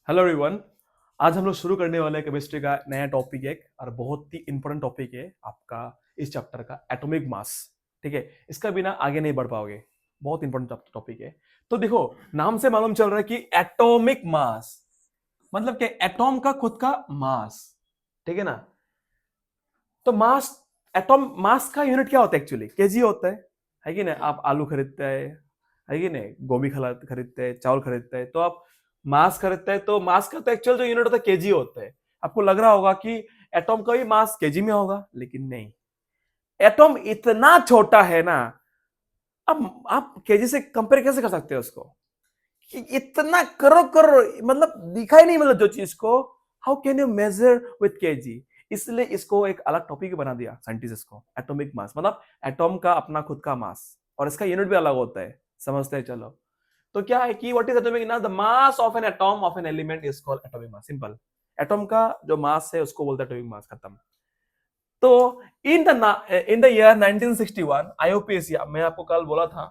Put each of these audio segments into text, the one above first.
Hello everyone. आज हम लोग शुरू करने वाले हैं केमिस्ट्री का नया टॉपिक एक और बहुत ही इंपॉर्टेंट टॉपिक है आपका इस चैप्टर का एटॉमिक मास। ठीक है, इसका बिना आगे नहीं बढ़ पाओगे। बहुत इंपॉर्टेंट टॉपिक है। तो देखो, नाम से मालूम चल रहा है कि एटॉमिक मास मतलब कि एटॉम का खुद का मास। ठीक है ना। तो मास, एटॉम मास का यूनिट क्या होता है? एक्चुअली केजी होता है कि नहीं? आप आलू खरीदते हैं, है कि नहीं? गोभी खरीदते हैं, चावल खरीदते हैं, तो आप मास खरीदते हैं, तो मास का तो एक्चुअल जो यूनिट होता है केजी होता है। आपको लग रहा होगा कि एटॉम का भी मास केजी में होगा, लेकिन नहीं। एटॉम इतना छोटा है ना, अब आप केजी से कंपेयर कैसे कर सकते हो उसको? कि इतना करोड़ करोड़, मतलब दिखाई नहीं, मतलब जो चीज को how can you measure with kg? इसलिए इसको एक अलग टॉपिक बना दिया साइंटिस्ट को, एटॉमिक मास। मतलब एटॉम का अपना खुद का मास, और इसका यूनिट भी अलग होता है। समझते हैं? चलो। तो क्या है कि what is atomic mass? The mass of an atom of an element is called atomic mass. Simple. Atom का जो मास है उसको बोलते हैं एटॉमिक मास। खत्म। तो इन द ईयर 1961 आईयूपीएसी, मैं आपको कल बोला था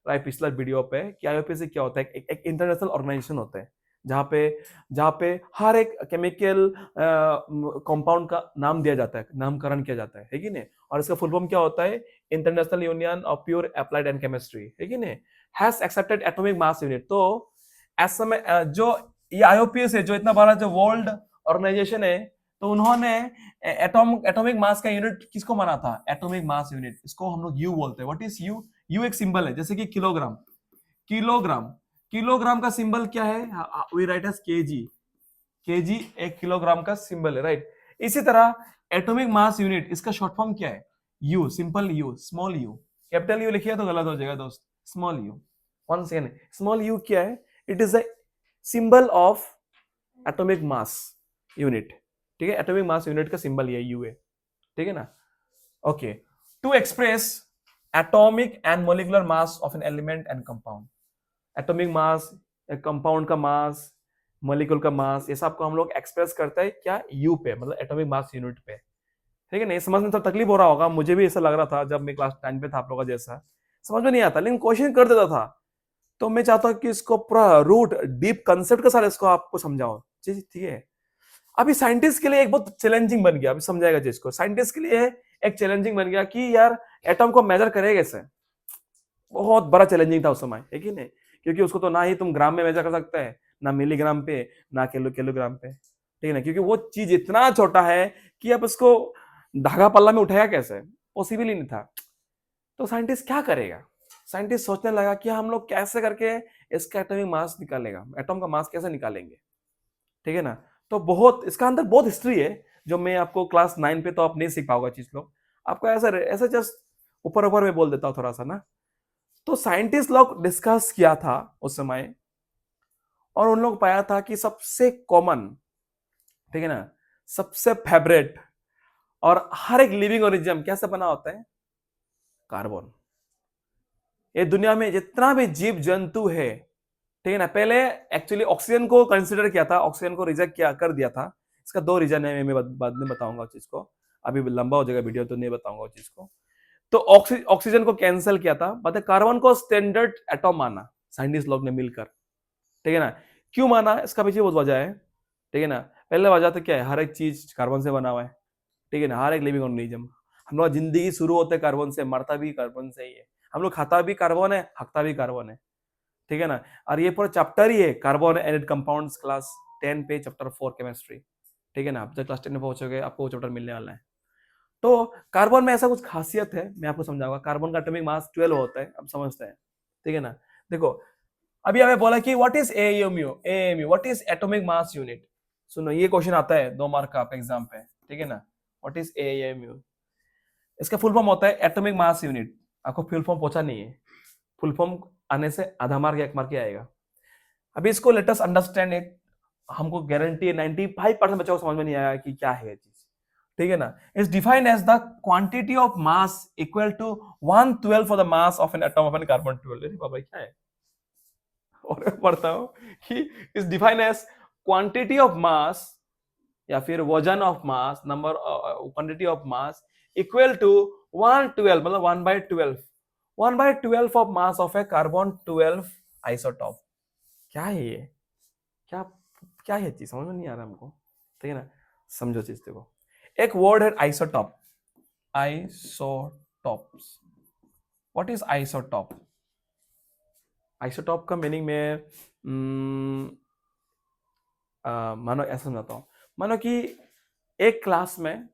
राइट, पिछला वीडियो पे, कि आईयूपीएसी क्या होता है? एक इंटरनेशनल ऑर्गेनाइजेशन होता है जहाँ पे हर एक केमिकल कंपाउंड का नाम दिया जाता है, नामकरण किया जाता है कि नहीं? और इसका फुल फॉर्म क्या होता है? International union of pure applied and chemistry, है कि नहीं? Has accepted atomic mass unit. तो ऐसे में जो ये आईयूपीएस है, जो इतना बड़ा जो वर्ल्ड ऑर्गेनाइजेशन है, तो उन्होंने एटॉमिक मास का यूनिट किसको माना था? Atomic mass unit. इसको हम लोग यू बोलते हैं। What is u? यू एक सिंबल है, जैसे कि किलोग्राम। किलोग्राम किलोग्राम का सिंबल क्या है? We write as kg. Kg एक किलोग्राम का सिंबल है, राइट। इसी तरह एटॉमिक मास यूनिट, इसका शॉर्ट फॉर्म क्या है? U, simple u, small u. Capital u लिखिए तो गलत हो जाएगा दोस्त। Small u. One second, small u क्या है? It is a symbol of atomic mass unit. ठीक है, एटॉमिक मास यूनिट का सिंबल ये यू है। ठीक है ना? Okay. To express atomic and molecular mass of an element and compound. Atomic mass, compound का मास, मोलिकुल का मास, ये सब को हम लोग एक्सप्रेस करते हैं क्या? यू पे, मतलब एटॉमिक मास यूनिट पे। ठीक है ना? ये समझने में थोड़ा तकलीफ हो रहा होगा, मुझे भी ऐसा लग रहा था जब मैं क्लास 10 पे था आप लोगों का जैसा। समझ में नहीं आता, लेकिन क्वेश्चन कर देता था। तो मैं चाहता हूँ कि इसको पूरा रूट डीप कंसेप्ट के साथ इसको आपको समझाओ। जी ठीक है। अभी साइंटिस्ट के लिए एक बहुत चैलेंजिंग बन गया, अभी समझाएगा जिसको, साइंटिस्ट के लिए एक चैलेंजिंग बन गया कि यार एटॉम को मेजर करेगा कैसे? बहुत बड़ा चैलेंजिंग था उस समय, है कि नहीं? क्योंकि उसको तो ना ही तुम ग्राम में मेजर कर सकते हैं, ना मिलीग्राम पे, ना किलोग्राम पे। ठीक है ना? क्योंकि वो चीज इतना छोटा है कि अब उसको धागा पल्ला में उठाया कैसे? पॉसिबल ही नहीं था। तो साइंटिस्ट क्या करेगा? साइंटिस्ट सोचने लगा कि हम लोग कैसे करके इसका एटॉमिक मास निकालेगा, एटॉम का मास कैसे निकालेंगे। ठीक है ना? तो बहुत इसका अंदर बहुत हिस्ट्री है, जो मैं आपको क्लास 9 पे तो आप नहीं सीख पाओगे चीज लोग। आपको ऐसा ऐसा जस्ट ऊपर ऊपर में बोल देता हूँ थोड़ा सा ना। तो साइंटिस्ट लोग डिस्कस किया था उस समय, और उन लोग पाया था कि सबसे कॉमन, ठीक है ना, सबसे फेवरेट और हर एक लिविंग ऑर्गेनिज्म कैसे बना होता है? कार्बन। ये दुनिया में जितना भी जीव जंतु है, ठीक है ना, पहले एक्चुअली ऑक्सीजन को कंसिडर किया था, ऑक्सीजन को रिजेक्ट किया कर दिया था। इसका दो रीजन है, मैं बाद में बताऊंगा उस चीज को। अभी लंबा हो जाएगा वीडियो, तो नहीं बताऊंगा उस चीज को। तो ऑक्सीजन को कैंसिल किया था, बट कार्बन को स्टैंडर्ड एटॉम माना साइंटिस्ट लोग ने मिलकर। ठीक है ना? क्यों माना? इसका पीछे बहुत वजह है। ठीक है ना? पहले वजह तो क्या है? हर एक चीज कार्बन से बना हुआ है। ठीक है ना? हर एक लिविंग ऑर्गेनिज्म, हम लोग जिंदगी शुरू होते कार्बन से, मरता भी कार्बन से ही है। हम लोग खाता भी कार्बन है, हकता भी कार्बन है। ठीक है ना? और ये पूरा चैप्टर ही है कार्बन एंड कंपाउंड्स, क्लास 10 पे चैप्टर 4 केमिस्ट्री। ठीक है ना? आप जब क्लास 10 में पहुंचोगे आपको वो चैप्टर मिलने वाला है। तो कार्बन में ऐसा कुछ खासियत है, मैं आपको समझाऊंगा। कार्बन का एटॉमिक मास 12 होता है, अब समझते हैं। ठीक है ना? देखो, अभी हमें बोला कि what is AMU. AMU what is atomic mass unit. सुनो, ये क्वेश्चन आता है 2 मार्क का एग्जाम पे। ठीक है ना? What is AMU? इसका फुल फॉर्म होता है एटॉमिक मास यूनिट। आपको फुल फॉर्म पहुंचा नहीं है, फुल फॉर्म आने से आधा मार्क या 1 मार्क ही आएगा। अभी इसको लेट अस अंडरस्टैंड इट। हमको गारंटी है 95% बच्चों को समझ में नहीं आया कि क्या है ये चीज। ठीक है ना? It's defined as the quantity of mass equal to 1/12 for the mass of an atom of an carbon 12। अरे बाबा क्या है? और मैं पढ़ता हूं कि is defined as quantity of mass, या फिर वजन of mass, number quantity of mass equal to 1/12, मतलब 1/12, 1/12 of mass of a carbon 12 isotope. क्या है ये? क्या क्या है चीज, समझ में नहीं आ रहा हमको, ठीक है ना। समझो चीज, देखो एक वर्ड है isotope, isotopes. What is isotope? Isotope का मीनिंग में मानो ऐसा समझाता हूँ। मानो कि एक क्लास में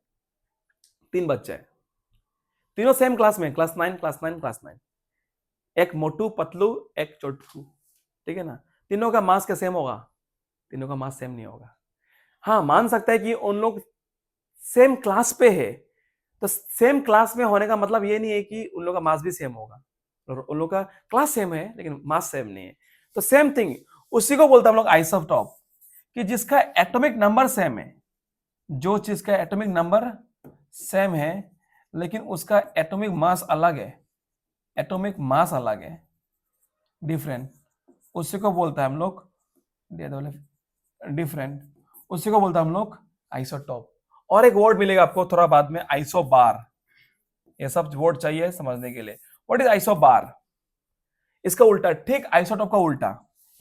3 बच्चे हैं, तीनों सेम क्लास में, क्लास 9 क्लास 9 क्लास 9, एक मोटू पतलू एक चोटू, ठीक है ना। तीनों का मास क्या सेम होगा? तीनों का मास सेम नहीं होगा। हाँ, मान सकता है कि उन लोग सेम क्लास पे है, तो सेम क्लास में होने का मतलब ये नहीं है कि उन लोग का मास भी सेम होगा, और उन लोग का क्लास सेम है लेकिन मास सेम नहीं है। तो सेम थिंग, उसी को बोलते हैं हम लोग आइसोटॉप, कि जिसका एटॉमिक नंबर सेम है, जो चीज का एटॉमिक नंबर सेम है लेकिन उसका एटॉमिक मास अलग है, एटॉमिक मास अलग है, डिफरेंट, उसी को बोलता है हम लोग डिफरेंट, उसी को बोलता है हम लोग आइसोटॉप। और एक वर्ड मिलेगा आपको थोड़ा बाद में, आइसोबार। ये सब वर्ड चाहिए समझने के लिए। What is isobar? इसका उल्टा, ठीक आइसोटॉप का उल्टा।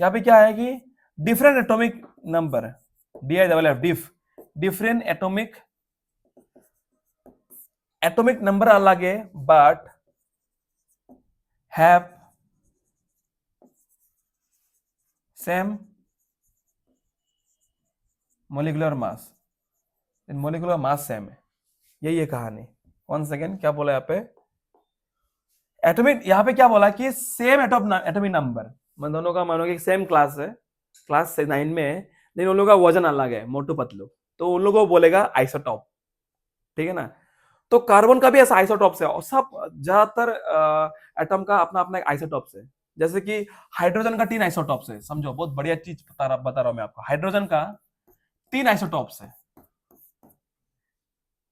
यहां पे क्या है कि डिफरेंट एटॉमिक नंबर, DIFF, डिफ, डिफरेंट एटॉमिक नंबर अलग है, but have same molecular mass, molecular mass same है। यही है कहानी। 1 सेकेंड, क्या बोला यहाँ पे? एटॉमिक, यहाँ पे क्या बोला कि सेम एटॉमिक नंबर, मतलब दोनों का मानो कि सेम क्लास है, क्लास 9 में है, लेकिन उन लोगों का वजन अलग है, मोटू पतलू, तो उन लोगों को बोलेगा आइसोटॉप, ठीक है ना। तो कार्बन का भी ऐसा आइसोटॉप्स है, और सब ज्यादातर एटम का अपना अपना एक आइसोटॉप्स है। जैसे कि हाइड्रोजन का 3 आइसोटॉप्स है, समझो बहुत बढ़िया चीज बता रहा हूं मैं आपको। हाइड्रोजन का 3 आइसोटॉप्स है।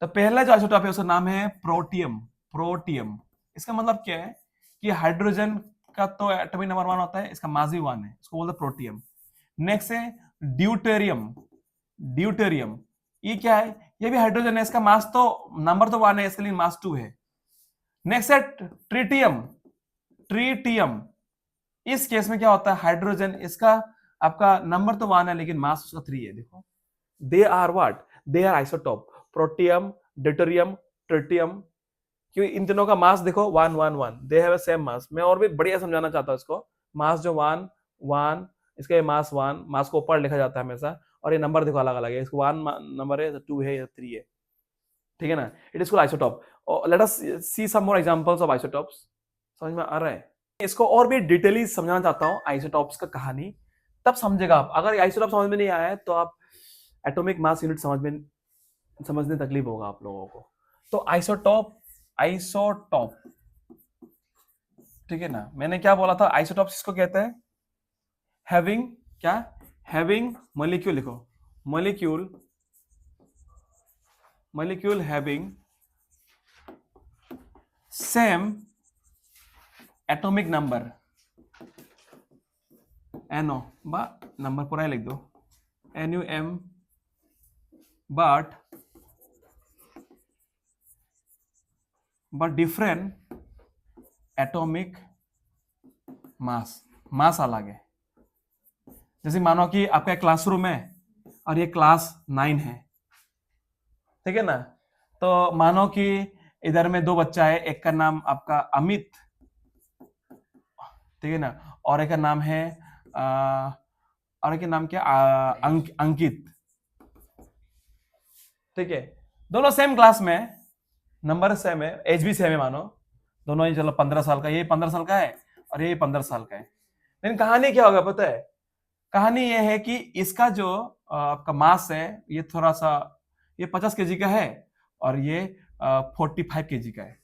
तो पहला जो आइसोटॉप है उसका नाम है प्रोटियम, प्रोटियम। इसका मतलब क्या है कि हाइड्रोजन का तो एटॉमिक नंबर 1 होता है, इसका मास भी 1 है, इसको बोलते हैं प्रोटियम। नेक्स्ट है ड्यूटेरियम, ड्यूटेरियम, ये क्या है? ये भी हाइड्रोजन है, इसका मास तो नंबर तो 1 है, इसके लिए मास 2 है। नेक्स्ट है ट्रिटियम, ट्रिटियम, इस केस में क्या होता है? हाइड्रोजन, इसका आपका नंबर तो 1 है लेकिन मास उसका 3 है। देखो, they are what, they are isotope, protium, deuterium, tritium. क्योंकि इन तीनों का मास देखो 1 1 1, दे हैव सेम मास। मैं और भी बढ़िया समझाना चाहता हूं इसको। मास जो 1 1, इसका मास 1, मास को ऊपर लिखा जाता है हमेशा, और ये नंबर देखो अलग अलग है, इसको 1 नंबर है, 2 है या 3 है, ठीक है ना। It is called isotope. Let us see some more examples of isotopes. समझ में आ रहा है? इसको और भी डिटेली समझाना चाहता हूं आइसोटॉप्स का कहानी, तब समझेगा आप। अगर आइसोटॉप समझ में नहीं आया है तो आप एटॉमिक मास यूनिट समझने तकलीफ होगा आप लोगों को। तो आइसोटॉप, आइसोटॉप, ठीक है ना। मैंने क्या बोला था? आइसोटॉप्स इसको कहते हैं हैविंग, क्या? हैविंग मॉलिक्यूल, लिखो molecule, molecule having same atomic number, NO बा नंबर पूरा लिख दो, NUM, but different atomic mass, मास अलग है। जैसे मानो कि आपका एक क्लासरूम है और ये क्लास 9 है, ठीक है ना। तो मानो कि इधर में 2 बच्चा है, एक का नाम आपका अमित, ठीक है ना, और एक का नाम है और एक का नाम क्या, अंकित, ठीक है। दोनों सेम क्लास में, नंबर सेम है, एज भी सेम है, मानो दोनों ही, चलो 15 साल का, ये 15 साल का है और ये 15 साल का है। लेकिन कहानी क्या होगा पता है? कहानी ये है कि इसका जो आपका मास है, ये थोड़ा सा, ये 50 केजी का है और ये 45 केजी का है।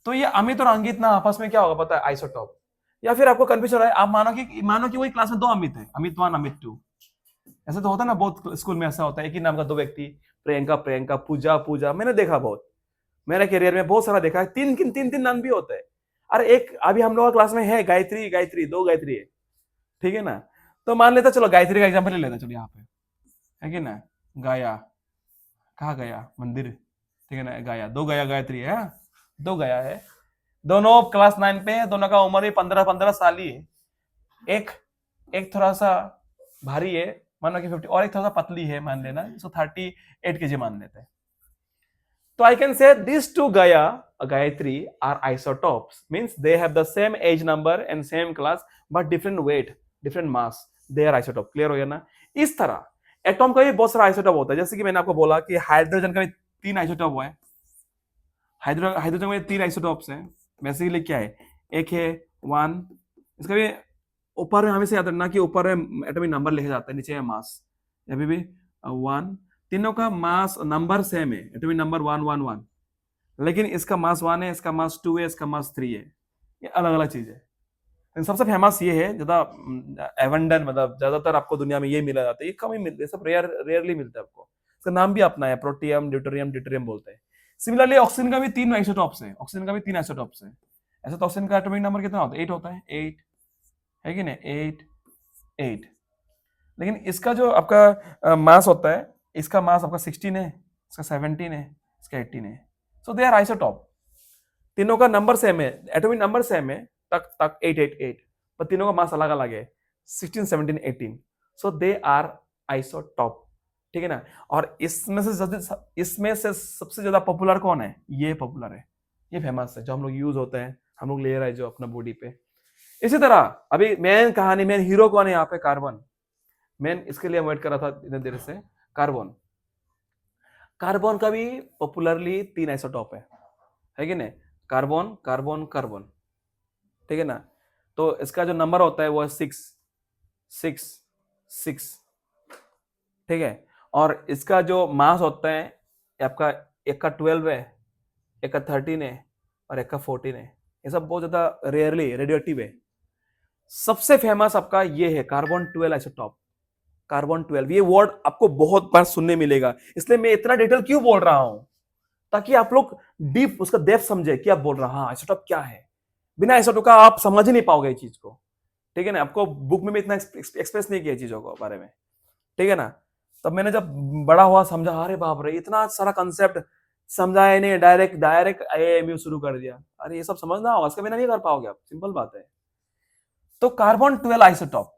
तो ये अमित और अंकित ना आपस में क्या होगा पता है? आइसोटॉप। या फिर आपको कंफ्यूजन है, आप मानो कि वही क्लास में 2 अमित है, अमित 1 अमित 2। ऐसा तो होता है ना, बहुत स्कूल में ऐसा होता है, एक ही नाम का 2 व्यक्ति, प्रियंका प्रियंका, पूजा पूजा। मैंने देखा बहुत, मेरे करियर में बहुत सारा देखा है, 3 नाम भी होते हैं। अरे एक अभी हम लोग क्लास में है गायत्री, गायत्री 2 गायत्री है, ठीक है ना। तो मान लेता, चलो गायत्री का एग्जांपल ले लेता, चलो यहाँ पे है कि ना, गाया, कहा गया मंदिर, ठीक है ना, गाया, 2 गाया गायत्री है, 2 गाया है, दोनों क्लास 9 पे है, दोनों का उम्र भी 15 15 साल ही है। एक थोड़ा सा भारी है, मानो कि 50, और एक थोड़ा सा पतली है मान लेना, इसको 38 kg मान लेते हैं। तो I can say these two Gayatri are isotopes, means they have the same age number and same class but different weight, different mass. They are isotope. Clear हो गया ना? इस तरह एटॉम का भी बहुत सारा आइसोटोप होता है, जैसे कि मैंने आपको बोला कि हाइड्रोजन का भी 3 आइसोटोप हुआ है। हाइड्रोजन में 3 आइसोटोप्स हैं। बेसिकली क्या है, एक है 1, इसका भी ऊपर में हमेशा याद रखना कि ऊपर में एटॉमिक नंबर लिखा जाता है, नीचे है मास। अभी भी 1, तीनों का मास नंबर सेम है, एटॉमिक नंबर 111, लेकिन इसका मास 1 है, इसका मास 2 है, इसका मास 3 है, ये अलग अलग चीज है। सबसे फेमस ये है, ज्यादा एवेंडन, मतलब ज्यादातर आपको दुनिया में ये मिला जाता है, ये कम ही मिलते हैं, सब रेयरली मिलता है आपको। इसका नाम भी अपना है, प्रोटियम, ड्यूटेरियम, ड्यूटेरियम बोलते हैं। सिमिलरली ऑक्सीजन का भी 3 आइसोटॉप्स हैं, ऑक्सीजन का भी 3 आइसोटॉप्स हैं। ऐसा तो ऑक्सीजन का एटॉमिक नंबर कितना होता है, 8 होता है, 8 है कि नहीं, 8। लेकिन इसका जो आपका मास होता है, इसका मास आपका 16 है, इसका 17 है, इसका 18 है। सो दे आर आइसोटॉप, तीनों का नंबर सेम है, एटॉमिक नंबर सेम है, तक 888, पर तीनों का मास अलग अलग है, 16, 17, 18। सो दे आर आइसोटॉप, ठीक है ना। और इसमें से सबसे ज्यादा पॉपुलर कौन है, ये पॉपुलर है, ये फेमस है, जो हम लोग यूज होते हैं, हम लोग ले रहे हैं जो अपना बॉडी पे। इसी तरह अभी मेन कहानी, मेन हीरो कौन है यहाँ पे, कार्बन। मेन इसके लिए वेट कर रहा था इतने देर से, कार्बन। कार्बन का भी पॉपुलरली 3 आइसोटॉप है कि नहीं, कार्बन, कार्बन, कार्बन, ठीक है ना। तो इसका जो नंबर होता है वो है 6, 6, 6, ठीक है। और इसका जो मास होता है आपका, एक का 12 है, एक का 13 है, और एक का 14 है। ये सब बहुत ज्यादा रेयरली रेडियोएक्टिव है। सबसे फेमस आपका ये है कार्बन 12 आइसोटॉप, कार्बन 12। ये वर्ड आपको बहुत बार सुनने मिलेगा, इसलिए मैं इतना डिटेल क्यों बोल रहा हूं, ताकि आप लोग डीप उसका डेप्थ समझे कि आप बोल रहा, हाँ आइसोटॉप क्या है। बिना आइसोटॉप का आप समझ ही नहीं पाओगे इस चीज को, ठीक है ना। आपको बुक में भी इतना एक्सप्रेस नहीं किया चीजों को बारे में, ठीक है ना। तब मैंने जब बड़ा हुआ समझा, अरे बाप रे इतना सारा कंसेप्ट समझाया नहीं, डायरेक्ट AMU शुरू कर दिया। अरे ये सब समझना होगा, इसके बिना नहीं कर पाओगे आप, सिंपल बात है। तो कार्बन 12 आइसोटॉप,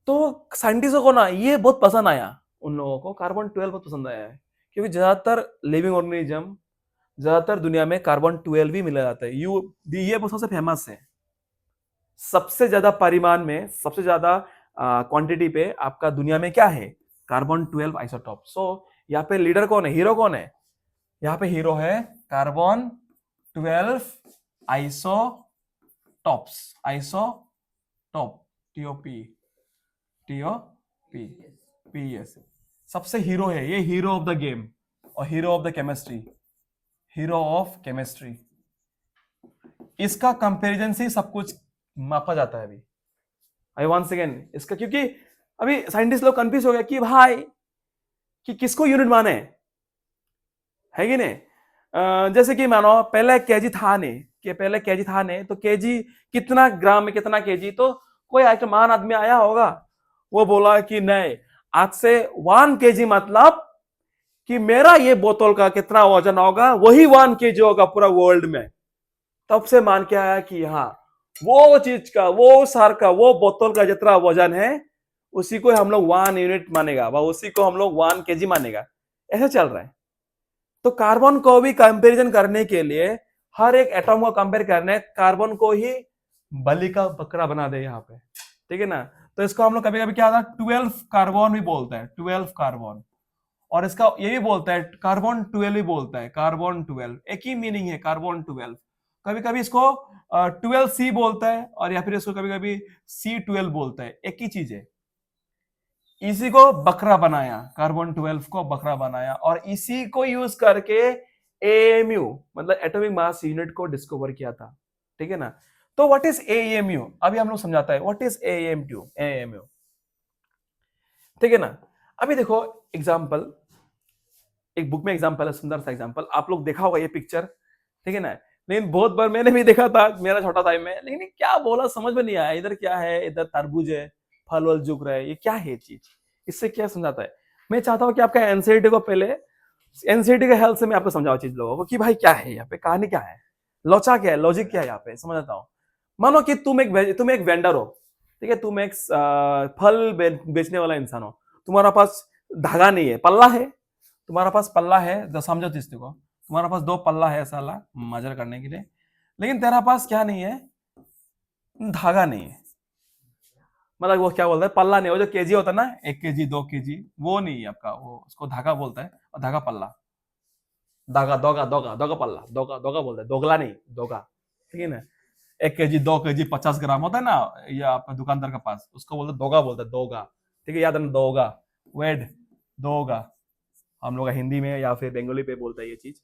तो साइंटिस्टों को ना ये बहुत पसंद आया, उन लोगों को कार्बन 12 बहुत पसंद आया है, क्योंकि ज्यादातर लिविंग ऑर्गेनिज्म, ज्यादातर दुनिया में कार्बन 12 भी मिला जाता है। ये सबसे फेमस है, सबसे ज्यादा परिमाण में, सबसे ज्यादा क्वांटिटी पे आपका दुनिया में क्या है, कार्बन 12 आइसोटॉप। सो यहाँ पे लीडर कौन है, हीरो कौन है, यहाँ पे हीरो है कार्बन 12 आइसोटॉप्स, आइसोटॉप, TOP, सबसे हीरो है ये, हीरो ऑफ द गेम और hero of the chemistry, hero of chemistry. इसका कंपैरिजन से सब कुछ मापा जाता है अभी। आई वंस अगेन इसका, क्योंकि अभी साइंटिस्ट लोग कंफ्यूज हो गया कि भाई कि किसको यूनिट माने, है कि नहीं। जैसे कि मानो पहले केजी था नहीं, कि पहले केजी था नहीं, तो केजी कितना ग्राम में कितना केजी, तो कोई एक महान आदमी आया होगा, वो बोला कि नहीं आज से 1 kg मतलब कि मेरा ये बोतल का कितना वजन होगा वही 1 kg होगा पूरा वर्ल्ड में। तब से मान के आया कि हाँ वो चीज का, वो सार का, वो बोतल का जितना वजन है उसी को हम लोग 1 यूनिट मानेगा, उसी को हम लोग 1 kg मानेगा, ऐसा चल रहा है। तो कार्बन को भी कंपैरिजन करने के लिए, हर एक एटॉम को कंपेयर करने, कार्बन को ही बलि का बकरा बना दे यहाँ पे, ठीक है ना। तो इसको हम लोग कभी कभी क्या था, 12 कार्बन भी बोलता है, 12 कार्बन, और इसका ये भी बोलता है कार्बन 12 भी बोलता है, कार्बन 12 एक ही मीनिंग है, कार्बन 12। कभी कभी इसको 12C बोलता है, और या फिर इसको कभी कभी C12 बोलता है, एक ही चीज है। इसी को बकरा बनाया, कार्बन 12 को बकरा बनाया, और इसी को यूज करके AMU मतलब एटॉमिक मास यूनिट को डिस्कवर किया था, ठीक है ना। तो व्हाट इज AMU, अभी हम लोग समझाता है व्हाट इज AMU, ठीक है ना। अभी देखो एग्जांपल, एक बुक में एग्जांपल है, सुंदर सा एग्जांपल, आप लोग देखा होगा ये पिक्चर, ठीक है ना। लेकिन बहुत बार मैंने भी देखा था मेरा छोटा टाइम में, लेकिन क्या बोला समझ में नहीं आया, इधर क्या है, इधर तरबूज है, फल वल झुक रहा है, ये क्या है चीज, इससे क्या समझाता है। मैं चाहता हूँ कि आपका एनसीईआरटी को पहले, एनसीईआरटी के हेल्प से मैं आपको समझाऊं चीज लोगों को कि भाई क्या है यहाँ पे, कहानी क्या है, लोचा क्या है, लॉजिक क्या है यहाँ पे, समझ आता हूँ। मानो कि तुम एक वेंडर हो, ठीक है, तुम एक फल बेचने वाला इंसान हो, तुम्हारा पास धागा नहीं है, पल्ला है, तुम्हारा पास पल्ला है, जो समझो चीज को, तुम्हारा पास 2 पल्ला है साला मजर करने के लिए, लेकिन तेरा पास क्या नहीं है, धागा नहीं है। मतलब वो क्या बोलता है, पल्ला नहीं, वो जो केजी होता है ना, 1 केजी 2 केजी, वो नहीं है आपका, वो उसको धागा बोलता है, और धागा पल्ला, धागा दोगा दोगा दोगा पल्ला, दोगा दोगा बोलता है, दोगला नहीं, दोगा, ठीक है ना। 1 केजी 2 केजी 50 ग्राम होता है ना, ये आपका दुकानदार के पास, उसको बोलते दोगा, बोलते हैं दोगा, ठीक है, याद है ना, दोगा, वेड, दोगा, हम लोग हिंदी में या फिर बंगाली पे बोलते हैं ये चीज,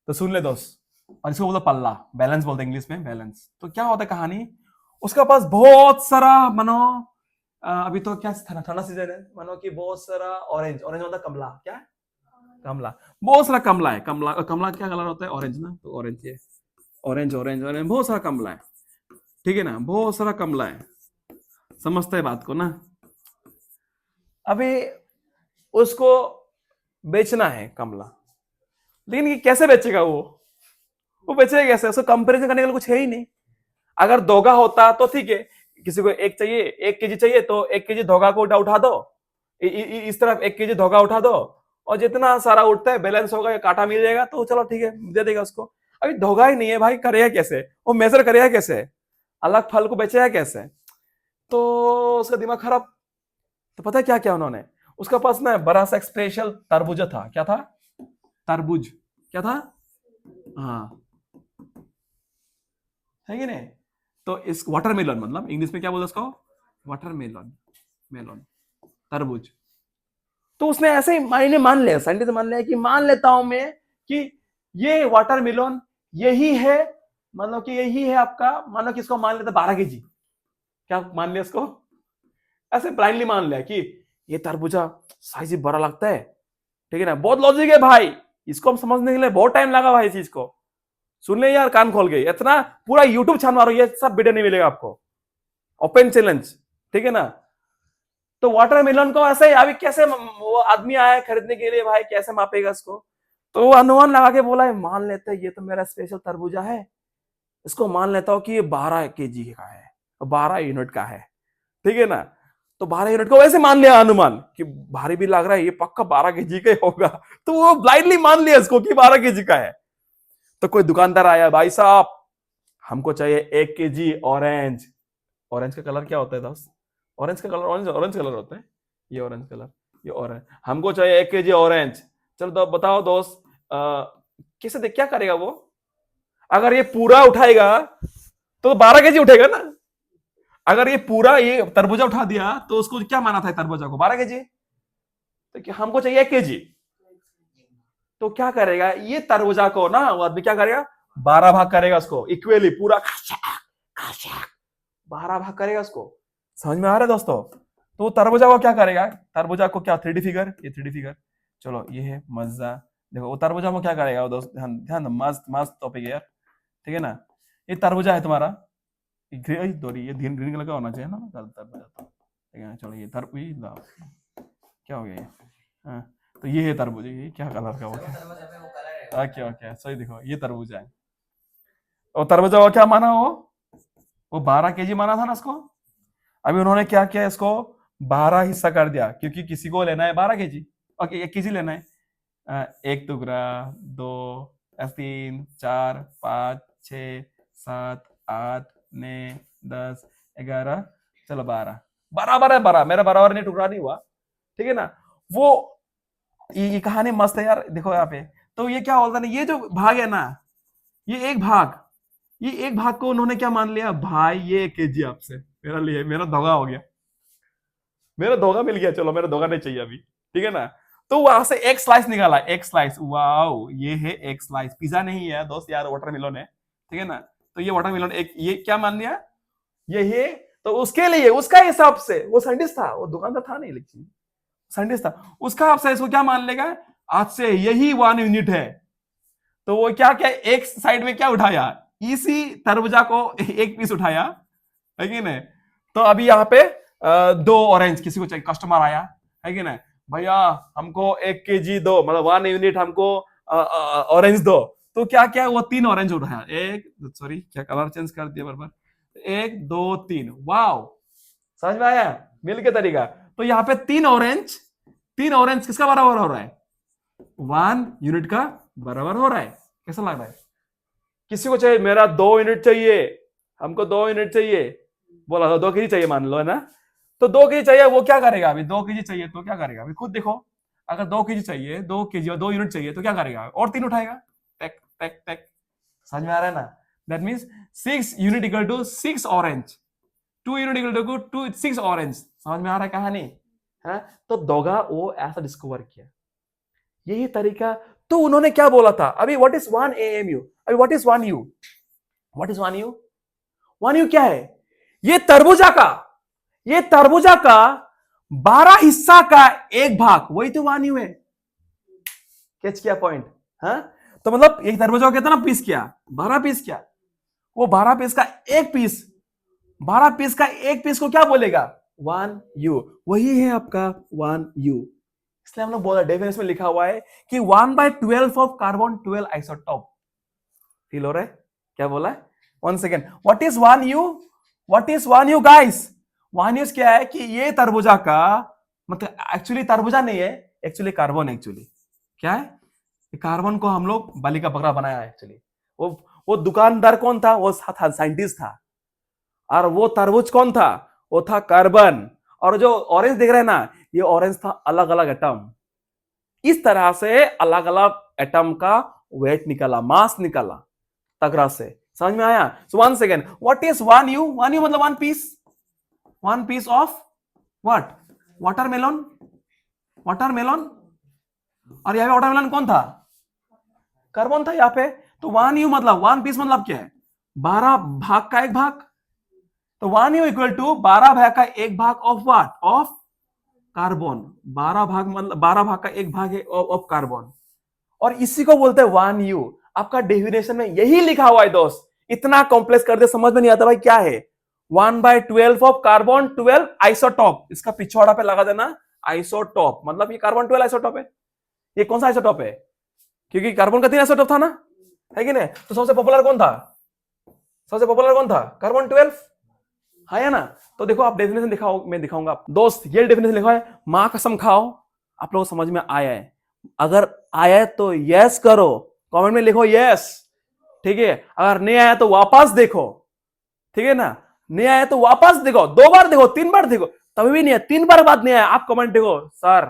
तो सुन ले दोस्त। और इसको बोलते पल्ला, बैलेंस बोलते हैं इंग्लिश में, बैलेंस। तो क्या होता है कहानी, उसका पास बहुत सारा, मानो अभी तो क्या ठंडा सीजन है, मानो कि बहुत सारा ऑरेंज, ऑरेंज मतलब कमला, क्या कमला, बहुत सारा कमला है, कमला, कमला क्या कलर होता है, ऑरेंज ना, तो ऑरेंज है, ऑरेंज ऑरेंज ऑरेंज, बहुत सारा कमला है, ठीक है ना, बहुत सारा कमला है, समझते हैं बात को ना। अभी उसको बेचना है कमला, लेकिन ये कैसे बेचेगा वो बेचेगा कैसे, उसको कंपैरिजन करने के लिए कुछ है ही नहीं। अगर दोगा होता तो ठीक है, किसी को एक चाहिए, 1 केजी चाहिए, तो 1 केजी धोगा को उठा दो, इस तरफ 1 केजी धोगा उठा दो, और जितना सारा उठता है बैलेंस होगा, कांटा मिल जाएगा, तो चलो ठीक है, दे देगा उसको। अभी धोगा ही नहीं है भाई, करेगा कैसे, वो मेजर करेगा कैसे, अलग फल को बेचेगा कैसे, तो उसका दिमाग खराब। तो पता है क्या क्या उन्होंने, उसका पास ना बड़ा सा स्पेशल तरबूजा था, क्या था, तरबूज, क्या था, हाँ, है कि नहीं। तो इस वाटरमेलन, मतलब इंग्लिश में क्या बोलते उसको, वाटरमेलन, मेलन, तरबूज। तो उसने ऐसे ही मायने मान लिया, साइंटिस्ट मान लिया कि मान लेता हूं मैं कि ये वाटरमेलन यही है, मतलब कि यही है आपका, मानो कि इसको मान लेता 12 केजी, क्या मान लिया इसको, ऐसे ब्लाइंडली मान लिया कि ये तरबूजा साइज बड़ा लगता है, ठीक है ना, बहुत लॉजिक है भाई, इसको हम समझने के लिए बहुत टाइम लगा भाई, इस चीज को सुन ले यार, कान खोल के, इतना पूरा यूट्यूब छान मारो, ये सब वीडियो नहीं मिलेगा आपको, ओपन चैलेंज, ठीक है ना। तो वाटरमेलन को ऐसे ही, अभी कैसे वो आदमी आया है खरीदने के लिए, भाई कैसे मापेगा इसको, तो वो अनुमान लगा के बोला है, मान लेते हैं ये तो मेरा स्पेशल तरबूजा है, इसको मान लेता हूं कि ये 12 केजी का है, 12 यूनिट का है, ठीक है ना। तो 12 यूनिट को वैसे मान लिया अनुमान कि भारी भी लग रहा है, ये पक्का 12 केजी का ही होगा, तो वो ब्लाइंडली मान लिया इसको कि 12 केजी का है। तो कोई दुकानदार आया, भाई साहब हमको चाहिए 1 केजी ऑरेंज, ऑरेंज का कलर क्या होता है दोस्त, ऑरेंज का कलर, ऑरेंज ऑरेंज कलर होता है, ये ऑरेंज कलर, ये ऑरेंज, हमको चाहिए 1 केजी ऑरेंज। चलो तो बताओ दोस्त, कैसे देख क्या करेगा वो, अगर ये पूरा उठाएगा तो 12 केजी उठेगा ना, अगर ये पूरा ये तरबूजा उठा दिया तो उसको क्या माना था तरबूजा को, 12 केजी, तो हमको चाहिए 1 केजी, तो क्या करेगा ये तरबूजा को ना, वो आदमी क्या करेगा, 12 भाग करेगा उसको इक्वली, पूरा 12 भाग करेगा उसको, समझ में आ रहा है दोस्तों। तो वो तरबूजा को क्या करेगा, तरबूजा को क्या 3D फिगर, ये 3D फिगर, चलो ये है मजा, देखो वो तरबूजा में क्या करेगा वो दोस्त, ध्यान ध्यान, मस्त मस्त टॉपिक है यार, ठीक है ना। ये तरबूजा है तुम्हारा, ये ग्रीन ग्रीन कलर का होना चाहिए ना तरबूजा, तो ठीक है, चलो ये तरबूजा क्या हो गया ये, हाँ, तो ये है तरबूजा, ये क्या कलर का हो गया, ओके ओके सही, देखो ये तरबूजा है, और तरबूजा को क्या माना वो 12 केजी माना था ना इसको। अभी उन्होंने क्या किया, इसको 12 हिस्सा कर दिया, क्योंकि किसी को लेना है 12 केजी, ओके 1 केजी लेना है, एक टुकड़ा, 2, 3, 4, 5, 6, 7, 8, 9, 10, 11, चलो 12, बराबर है 12, मेरा बराबर नहीं, टुकड़ा नहीं हुआ, ठीक है ना। वो ये कहानी मस्त है यार, देखो यहाँ पे, तो ये क्या बोलता है, ये जो भाग है ना, ये एक भाग को उन्होंने क्या मान लिया, भाई ये 1 केजी आपसे मेरा लिए, मेरा धोखा हो गया, मेरा धोखा मिल गया, चलो मेरा धोखा नहीं चाहिए अभी, ठीक है ना। तो वहां से एक स्लाइस निकाला, एक स्लाइस, वाओ ये है एक स्लाइस, पिज्जा नहीं है दोस्त यार, वाटरमेलन है, ठीक है ना। तो ये वाटरमेलन एक, ये क्या मान लिया, ये है, तो उसके लिए उसका हिसाब से, वो साइंटिस्ट था, वो दुकानदार था नहीं, लेकिन साइंटिस्ट था, उसका हिसाब से इसको क्या मान लेगा, आज से यही 1 यूनिट है। तो वो क्या क्या एक साइड में क्या उठाया, इसी तरबूजा को एक पीस उठाया, है कि नहीं। तो अभी यहाँ पे 2 ऑरेंज किसी को चाहिए, कस्टमर आया, है कि नहीं, भैया हमको 1 केजी दो, मतलब 1 यूनिट हमको ऑरेंज दो। तो क्या क्या वो 3 ऑरेंज उठाया, एक, सॉरी क्या कलर चेंज कर दिया बराबर, 1 2 3, वाओ समझ में आया? मिल के तरीका। तो यहाँ पे 3 ऑरेंज किसका बराबर हो रहा है? 1 यूनिट का बराबर हो रहा है। कैसा लग रहा है? किसी को चाहिए मेरा 2 यूनिट चाहिए, हमको 2 यूनिट चाहिए, बोला 2 केजी चाहिए मान लो, है ना? तो 2 केजी चाहिए, वो क्या करेगा अभी? 2 केजी चाहिए तो क्या करेगा अभी? खुद देखो, अगर 2 केजी चाहिए, 2 केजी और 2 यूनिट चाहिए तो क्या करेगा? और 3 उठाएगा, टेक टेक टेक। समझ में आ रहा है ना? That means 6 unit equal to 6 orange, 2 unit equal to 6 orange. समझ में आ रहा है कहानी? है? तो दोगा वो ऐसा डिस्कवर किया, यही तरीका। तो उन्होंने क्या बोला था अभी? What is 1 AMU? अभी what is 1 U? What is 1 U? 1 U क्या है? ये तरबूजा का 12 हिस्सा का एक भाग, वही तो 1 U है। कैच किया पॉइंट? हाँ, तो मतलब एक तरबूजा को कितना पीस किया? 12 पीस किया। वो 12 पीस का एक पीस, 12 पीस का एक पीस को क्या बोलेगा? 1 U। वही है आपका 1 U। इसलिए हम लोग बोला, डेफिनेशन में लिखा हुआ है कि 1/12 ऑफ कार्बन 12 आइसोटोप। फील हो रहा है? क्या बोला है? 1 second. What is 1 U? What is 1 U guys? 1 U क्या है कि ये तरबूजा का, मतलब एक्चुअली तरबूजा नहीं है, एक्चुअली कार्बन। एक्चुअली क्या है? कार्बन को हम लोग बलि का बकरा बनाया है एक्चुअली। वो दुकानदार कौन था? वो था साइंटिस्ट था। और वो तरबूज कौन था? वो था कार्बन। और जो ऑरेंज दिख रहा है ना, ये ऑरेंज था अलग अलग एटम। इस तरह से अलग अलग एटम का वेट निकाला, मास निकाला तगड़ा से। समझ में आया? So 1 second. What is 1 U? 1 U मतलब 1 piece of what? Watermelon. Watermelon. और यहाँ पे वाटरमेलन कौन था? कार्बन था यहाँ पे। तो 1 U मतलब 1 पीस मतलब क्या है? 12 भाग का एक भाग। तो 1 U इक्वल टू 12 भाग का एक भाग ऑफ व्हाट? Of carbon. 12 भाग मतलब 12 भाग का एक भाग है ऑफ कार्बन। और इसी को बोलते हैं 1 U। आपका डेफिनेशन में यही लिखा हुआ है दोस्त। इतना कॉम्प्लेक्स कर दे, समझ में नहीं आता भाई क्या है? 1/12 ऑफ कार्बन 12 आइसोटॉप। इसका पिछवाड़ा पे लगा देना आइसोटॉप, मतलब ये कार्बन 12 आइसोटॉप है। ये कौन सा आइसोटॉप है? क्योंकि कार्बन का 3 आइसोटॉप था ना, है कि नहीं? तो सबसे पॉपुलर कौन था? सबसे पॉपुलर कौन था? कार्बन 12, है ना? तो देखो, आप डेफिनेशन दिखाओ, मैं दिखाऊंगा दोस्त। ये डेफिनेशन लिखा है, मां कसम खाओ आप लोगों को समझ में आया है। अगर आया है तो यस करो, कमेंट में लिखो यस, ठीक है? अगर नहीं आया तो वापस देखो, ठीक है ना? नहीं आया तो वापस देखो, 2 बार देखो, 3 बार देखो, तभी भी नहीं है, 3 बार बाद नहीं आया, आप कमेंट देखो सर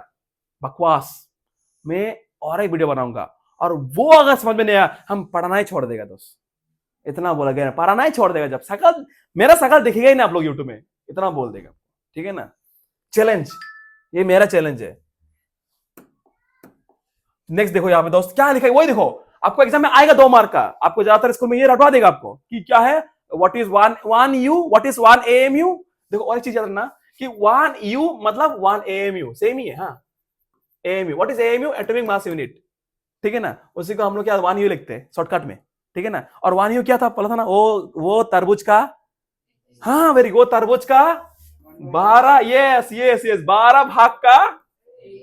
बकवास, मैं और एक वीडियो बनाऊंगा। और वो अगर समझ में नहीं आया, हम पढ़ना ही छोड़ देगा दोस्त। इतना बोला गया, पढ़ना ही छोड़ देगा। जब शकल, मेरा शकल दिखेगा ही ना आप लोग यूट्यूब में, इतना बोल देगा, ठीक है ना? चैलेंज, ये मेरा चैलेंज है। नेक्स्ट देखो यहाँ पे दोस्त क्या लिखा है, वही देखो। आपको एग्जाम में आएगा 2 मार्क का, आपको ज्यादातर स्कूल में ये रटवा देगा आपको कि क्या है, what is 1 U, what is 1 AMU। देखो और एक चीज याद रखना कि 1 U मतलब 1 AMU सेम ही है। हाँ, AMU, what is AMU? Atomic mass unit, ठीक है ना? उसी को हम लोग क्या 1 U लिखते हैं शॉर्टकट में, ठीक है ना? और 1 U क्या था बोला था ना, वो तरबूज का, हाँ वेरी गुड, तरबूज का 12, यस यस यस, 12 भाग का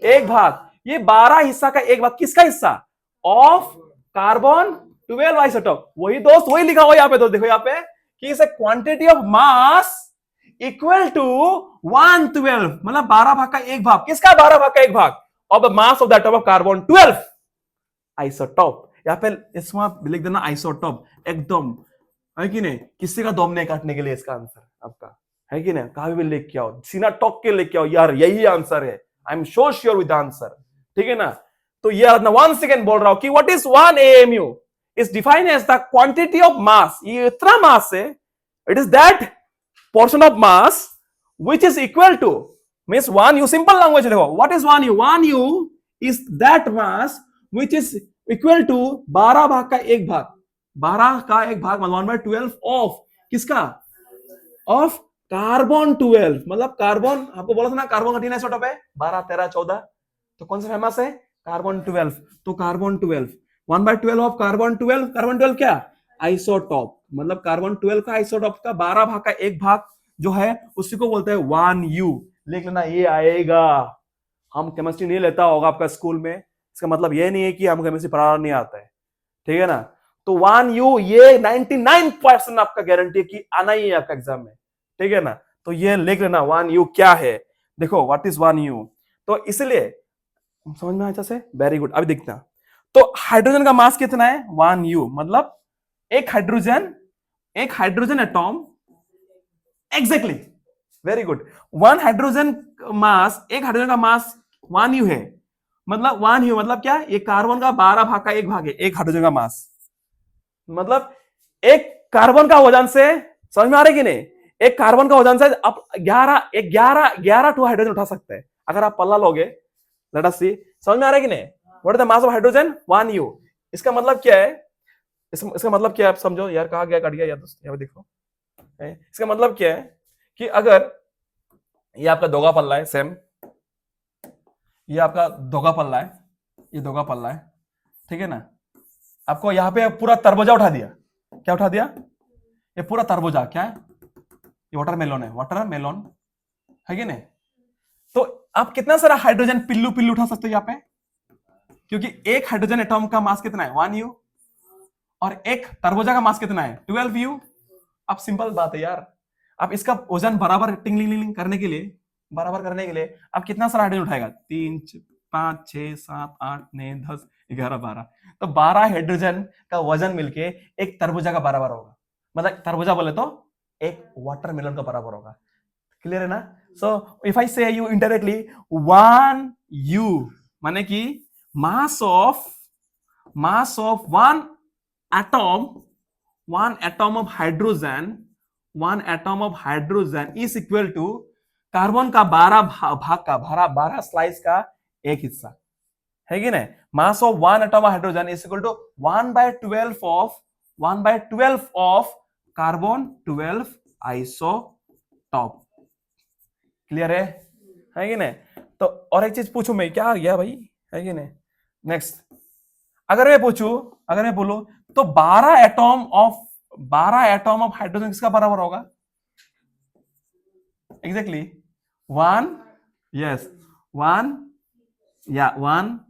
एक भाग। ये 12 हिस्सा का एक भाग किसका हिस्सा? Of carbon 12 isotope. वही दोस्त, वही लिखा हुआ यहाँ पे दोस्त, देखो यहाँ पे कि is quantity of mass equal to 1/12, मतलब 12 भाग का एक भाग। किसका 12 भाग का एक भाग? Of the mass of the atom of carbon 12 isotope. यहाँ पे इसमें लिख देना आइसोटोप, एकदम, है कि नहीं? किसी का दम नहीं काटने के लिए इसका आंसर आपका, है कि नहीं? कभी भी लिख के आओ, सीना टॉक के लिख के आओ, यार यही आंसर है, I am so sure with answer, ठीक है ना? तो ये 1 सेकेंड बोल रहा हूं कि what is 1 AMU is defined as the quantity of mass. ये इतना मास है, it is that portion of mass which is equal to, means 1 U, simple language देखो, what is 1 U? 1 U is that mass which is equal to 12 भाग का एक भाग। 12 का एक भाग मतलब 1/12 ऑफ किसका? ऑफ कार्बन 12, मतलब कार्बन, आपको बोला था ना कार्बन का 3 आइसोटोप है, 12 13 14, तो कौन सा फेमस है? कार्बन 12। तो कार्बन 12, 1/12 ऑफ कार्बन 12, कार्बन 12 क्या? आइसोटोप, मतलब कार्बन 12 का आइसोटोप का 12 भाग का एक भाग जो है उसी को बोलते हैं 1 U। लिख लेना, ये आएगा। हम केमिस्ट्री नहीं लेता होगा आपका स्कूल में, इसका मतलब ये नहीं है कि हम केमिस्ट्री पढ़ाना नहीं आता है, ठीक है ना? तो 1 U ये 99% आपका गारंटी है कि आना ही है आपका एग्जाम में, ठीक है ना? तो ये लिख लेना 1U क्या है। देखो व्हाट इज 1U, तो इसलिए समझ में आया से, वेरी गुड। अभी देखना, तो हाइड्रोजन का मास कितना है 1U, मतलब एक hydrogen atom, exactly, very good. One hydrogen mass, एक हाइड्रोजन का मास 1U है, मतलब 1U मतलब क्या, ये कार्बन का 12 भाग का 1 भाग है एक हाइड्रोजन का मास, मतलब एक कार्बन का वजन से, समझ में आ रहा है कि नहीं, एक कार्बन का वजन से आप 11 टू हाइड्रोजन उठा सकते हैं अगर आप पल्ला लोगे। लेट अस सी, समझ में आ रहा है कि नहीं, what is the mass of hydrogen 1U। इसका मतलब क्या है, इसका मतलब क्या है आप समझो यार, कहा गया कट गया यार दोस्त, यहाँ पे देखो। इसका मतलब क्या है कि अगर ये आपका दोगा पल्ला है, सेम ये आपका दोगा पल्ला है, ये दोगा पल्ला है, ठीक है ना, आपको यहां पे पूरा तरबूजा उठा दिया, क्या उठा दिया, ये पूरा तरबूजा क्या है, ये वाटरमेलन है, वाटरमेलन है कि नहीं, तो आप कितना सारा हाइड्रोजन पिल्लू पिल्लू उठा सकते हो यहाँ पे, क्योंकि एक हाइड्रोजन एटॉम का मास कितना है 1U, और एक तरबूजा का मास कितना है 12U। अब सिंपल बात है यार, आप इसका वजन बराबर टिंगलिंग करने के लिए, बराबर करने के लिए आप कितना सारा हाइड्रोजन उठाएगा, 3 5 6 7 8 9 10 11 12, तो 12 हाइड्रोजन का वजन मिलके एक तरबूजा का बराबर होगा, मतलब तरबूजा बोले तो एक वाटरमेलन का बराबर होगा। क्लियर है ना। सो इफ आई से यू इनडायरेक्टली 1U माने कि mass of one atom of hydrogen, one atom of hydrogen is equal to carbon का 12 भाग का 12 स्लाइस का एक हिस्सा है कि नहीं। Mass of one atom of hydrogen is equal to 1/12 of carbon 12 isotope. Clear है कि नहीं। तो और एक चीज पूछूं मैं, क्या आ गया भाई, है कि नहीं। नेक्स्ट, अगर मैं बोलूं तो 12 एटॉम ऑफ हाइड्रोजन किसका बराबर होगा, एग्जैक्टली 1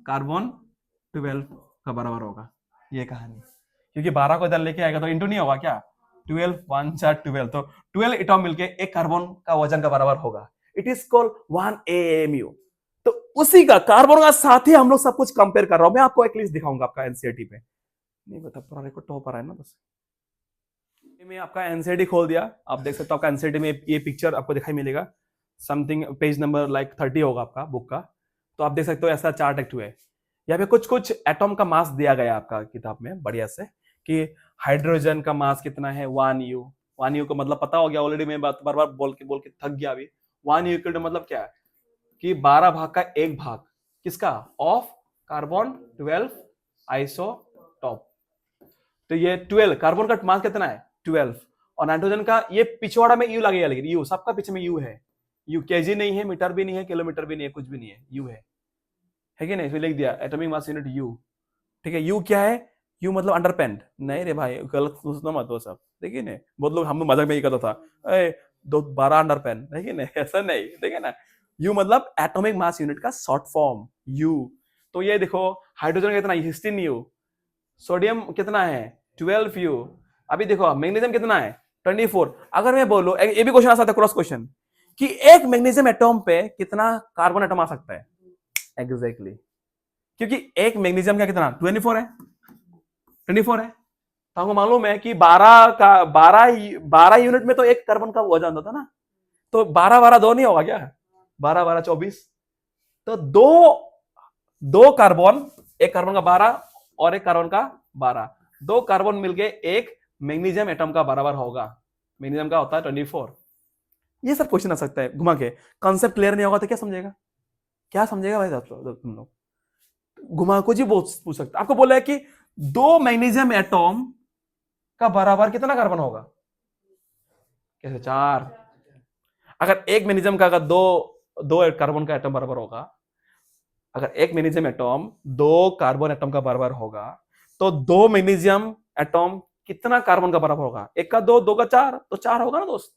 कार्बन 12 का बराबर होगा, ये कहानी। क्योंकि 12 को इधर लेके आएगा तो इंटू नहीं होगा क्या, 12 1 4 12, तो 12 एटॉम मिलके एक कार्बन का वजन का बराबर होगा। It is called 1 AMU। तो उसी का कार्बन का साथ ही हम लोग सब कुछ कंपेयर कर रहा हूं। मैं आपको एक लिस्ट दिखाऊंगा आपका एनसीईआरटी पे, नहीं बता पूरा रिकॉर्ड टॉप पर है ना बस। मैं आपका एनसीईआरटी खोल दिया, आप देख सकते हो आपका एनसीईआरटी में ये पिक्चर आपको दिखाई मिलेगा, समथिंग पेज नंबर लाइक 30 होगा आपका बुक का। तो आप देख सकते हो ऐसा चार्ट एक्ट हुआ है, यहाँ पे कुछ एटॉम का मास दिया गया आपका किताब में बढ़िया से, कि हाइड्रोजन का मास कितना है 1U। 1U को मतलब पता हो गया ऑलरेडी, मैं बार बार बोल के थक गया अभी। 1U इक्वल टू मतलब क्या है कि 12 भाग का एक भाग किसका, ऑफ कार्बन 12 आइसोटॉप। तो ये 12 कार्बन का मास कितना है 12, और नाइट्रोजन का ये पिछवाड़ा में यू लगेगा, लेकिन यू सबका पीछे में यू है, यू केजी नहीं है, मीटर भी नहीं है, किलोमीटर भी नहीं है, कुछ भी नहीं है, यू है कि नहीं। इसमें लिख दिया एटॉमिक मास यूनिट यू, ठीक है। यू क्या है, यू मतलब अंडरपेंड, नहीं रे भाई गलत सोचना मत वो सब, देखिए ना बहुत लोग हम मजाक में ही करता था, 12 अंडरपेंड, देखिए ना ऐसा नहीं, देखिए ना। यू मतलब एटॉमिक मास यूनिट का शॉर्ट फॉर्म यू। तो ये देखो हाइड्रोजन कितना 16U, सोडियम कितना है 12U, अभी देखो मैग्नीशियम कितना है 24। अगर मैं बोलूं, ये भी क्वेश्चन आ सकता है क्रॉस क्वेश्चन, कि एक मैग्नीशियम एटॉम पे कितना कार्बन एटॉम आ सकता है, एग्जैक्टली क्योंकि एक मैग्नीशियम का कितना 24 है, 24 है। तो हमको मालूम है कि 12 यूनिट में तो एक कार्बन का वजन होता था ना, तो 12 2 नहीं होगा क्या, 12 24, तो दो कार्बन, एक कार्बन का 12 और एक कार्बन का 12, दो कार्बन मिलके एक मैग्नीशियम एटम का बराबर होगा। मैग्नीशियम का होता है 24। ये सब क्वेश्चन आ सकता है घुमा के, कॉन्सेप्ट क्लियर नहीं होगा तो क्या समझेगा, भाई तुम लोग घुमा को जी पूछ सकते। आपको बोला है कि दो मैग्नीशियम एटॉम का बराबर कितना कार्बन होगा, कैसे 4। अगर एक मैग्नीशियम का अगर दो कार्बन का एटम बराबर होगा, अगर एक मैग्नीशियम एटॉम दो कार्बन एटम का बराबर होगा, तो दो मैग्नीशियम एटॉम कितना कार्बन का बराबर होगा, एक का दो का 4, तो 4 होगा ना दोस्त।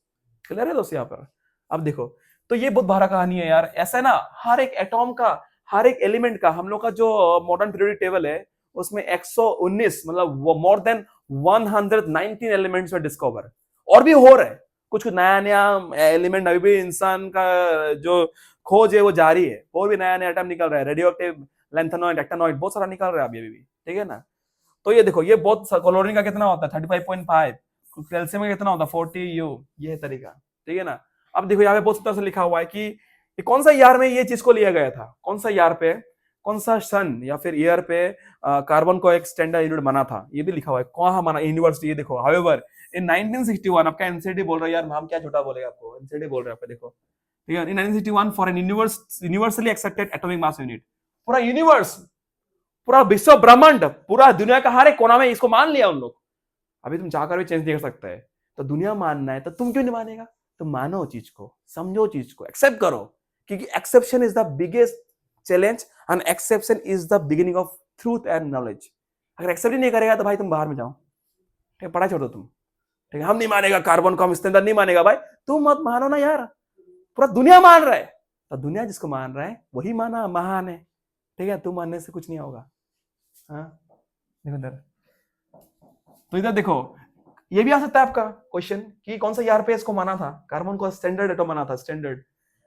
क्लियर है दोस्त यहाँ पर। अब देखो तो ये बहुत बड़ा कहानी है यार, ऐसा ना हर एक एटॉम का, हर एक एलिमेंट का, हम लोग का जो मॉडर्न पीरियोडिक टेबल है उसमें 119 मतलब मोर देन 119 एलिमेंट्स में डिस्कवर, और भी हो रहे हैं, कुछ कुछ नया नया एलिमेंट अभी भी इंसान का जो खोज है वो जारी है, और भी नया नया एटम निकल रहा है, रेडियो एक्टिव, लैंथेनॉइड, एक्टानॉइड, बहुत सारा निकल रहा है अभी भी, ठीक है ना। तो ये देखो, ये बहुत क्लोरीन का कितना होता है 35.5, कैल्शियम का कितना होता है 40 U, ये है तरीका, ठीक है ना। अब देखो यहाँ पे बहुत तरह से लिखा हुआ है कि ये कौन सा ईयर में ये चीज को लिया गया था, कौन सा ईयर पे, कौन सा सन या फिर ईयर पे कार्बन को एक स्टैंडर्ड यूनिट बना था, ये भी लिखा हुआ है कहाँ माना, यूनिवर्सिटी। ये देखो हाउएवर इन 1961, आपका एनसीडी बोल रहा है यार, हम क्या झूठा बोलेगा आपको, एनसीडी बोल रहे हैं आपको, देखो ठीक है। In 1961 for an universally accepted atomic mass unit, पूरा यूनिवर्स, पूरा विश्व ब्रह्मांड, पूरा दुनिया का हर एक कोना में इसको मान लिया उन लोग। अभी तुम चाहकर भी चेंज नहीं कर सकते है, तो दुनिया मानना है तो तुम क्यों नहीं मानेगा, तुम मानो चीज को, समझो चीज को, एक्सेप्ट करो, क्योंकि exception is the biggest challenge and exception is the beginning of truth and knowledge. अगर एक्सेप्ट ही नहीं करेगा तो भाई तुम बाहर में जाओ, ठीक है, पढ़ाई छोड़ो तुम, ठीक है। हम नहीं मानेगा कार्बन को, हम स्टैंडर्ड नहीं मानेगा, भाई तुम मत मानो ना यार, पूरा दुनिया मान रहा है, तो दुनिया जिसको मान रहा है वही माना महान है, ठीक है। तुम मानने से कुछ नहीं होगा। हाँ देखो इधर, तो इधर देखो, ये भी आ सकता है आपका क्वेश्चन कि कौन सा ईयर पे इसको माना था, कार्बन को स्टैंडर्ड एटॉम माना था, स्टैंडर्ड।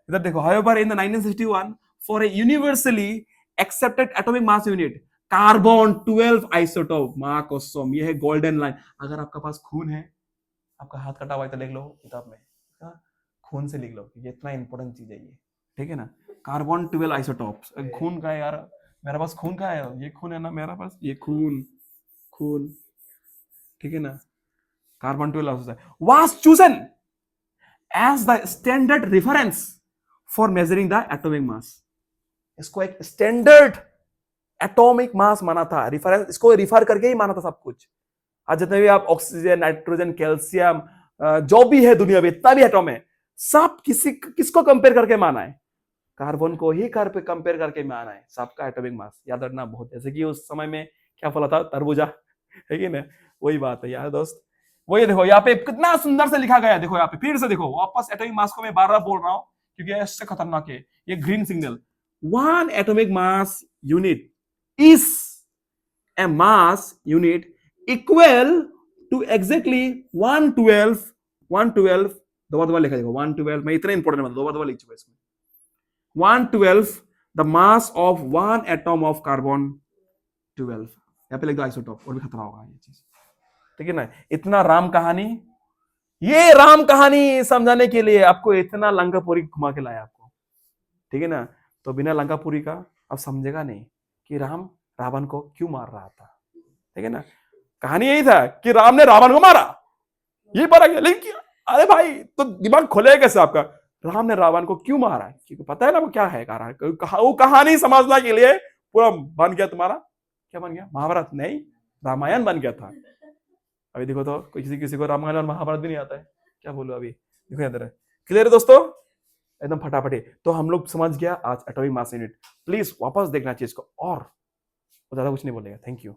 इधर देखो, however in the 1961 for a universally accepted atomic mass unit carbon 12 isotope, मां कसम, ये है गोल्डन लाइन। अगर आपका पास खून है, आपका हाथ कटा हुआ है तो लिख लो किताब में, खून से लिख लो, ये इतना इंपॉर्टेंट चीज है ये, ठीक है ना। कार्बन 12 आइसोटोप्स, खून का है यार, मेरा पास खून का है, ये खून है ना मेरा पास, ये खून, खून, ठीक है ना। Carbon 12 was chosen as the standard reference for measuring the atomic mass। इसको एक स्टैंडर्ड एटॉमिक मास माना था, रिफरेंस, इसको रिफर करके ही माना था सब कुछ। आज जितने भी आप ऑक्सीजन, नाइट्रोजन, कैल्शियम, जो भी है दुनिया में, इतना भी एटॉम है, सब किसको कंपेयर करके माना है, कार्बन को ही कंपेयर करके माना है सबका एटॉमिक मास। याद रखना बहुत, जैसे कि उस समय में क्या फल था, तरबूजा, है कि ना, वही बात है यार दोस्त। वही देखो यहाँ पे कितना सुंदर से लिखा गया है, देखो यहाँ पे फिर से देखो वापस एटॉमिक मास को मैं बार बार बोल रहा हूँ क्योंकि इससे खतरनाक है ये green signal. One atomic mass unit is a mass unit equal to exactly 112 दबा दबा लिखा, देखो 112, मैं इतना इंपॉर्टेंट दबा दबा लिख चुका इसमें, 112 the mass of one atom of carbon 12, यहाँ पे लिख दो आइसोटोप, और भी खतरा होगा ये चीज, ठीक है ना। इतना राम कहानी, ये राम कहानी समझाने के लिए आपको इतना लंकापुरी घुमा के लाया आपको, ठीक है ना। तो बिना लंकापुरी का अब समझेगा नहीं कि राम रावण को क्यों मार रहा था, ठीक है ना। कहानी यही था कि राम ने रावण को मारा, ये पता गया, लेकिन अरे भाई तो दिमाग खोलेगा कैसे आपका, राम ने रावण को क्यों मारा, क्योंकि पता है ना वो क्या है कारण, वो कहानी समझने के लिए पूरा बन गया तुम्हारा, क्या बन गया, महाभारत नहीं, रामायण बन गया था। अभी देखो तो किसी किसी को रामायण और महाभारत भी नहीं आता है, क्या बोलो अभी, देखो इधर है, क्लियर है दोस्तों, एकदम फटाफट। तो हम लोग समझ गया आज एटॉमिक मास यूनिट, प्लीज वापस देखना चीज को, और ज्यादा कुछ नहीं बोलेगा। Thank you.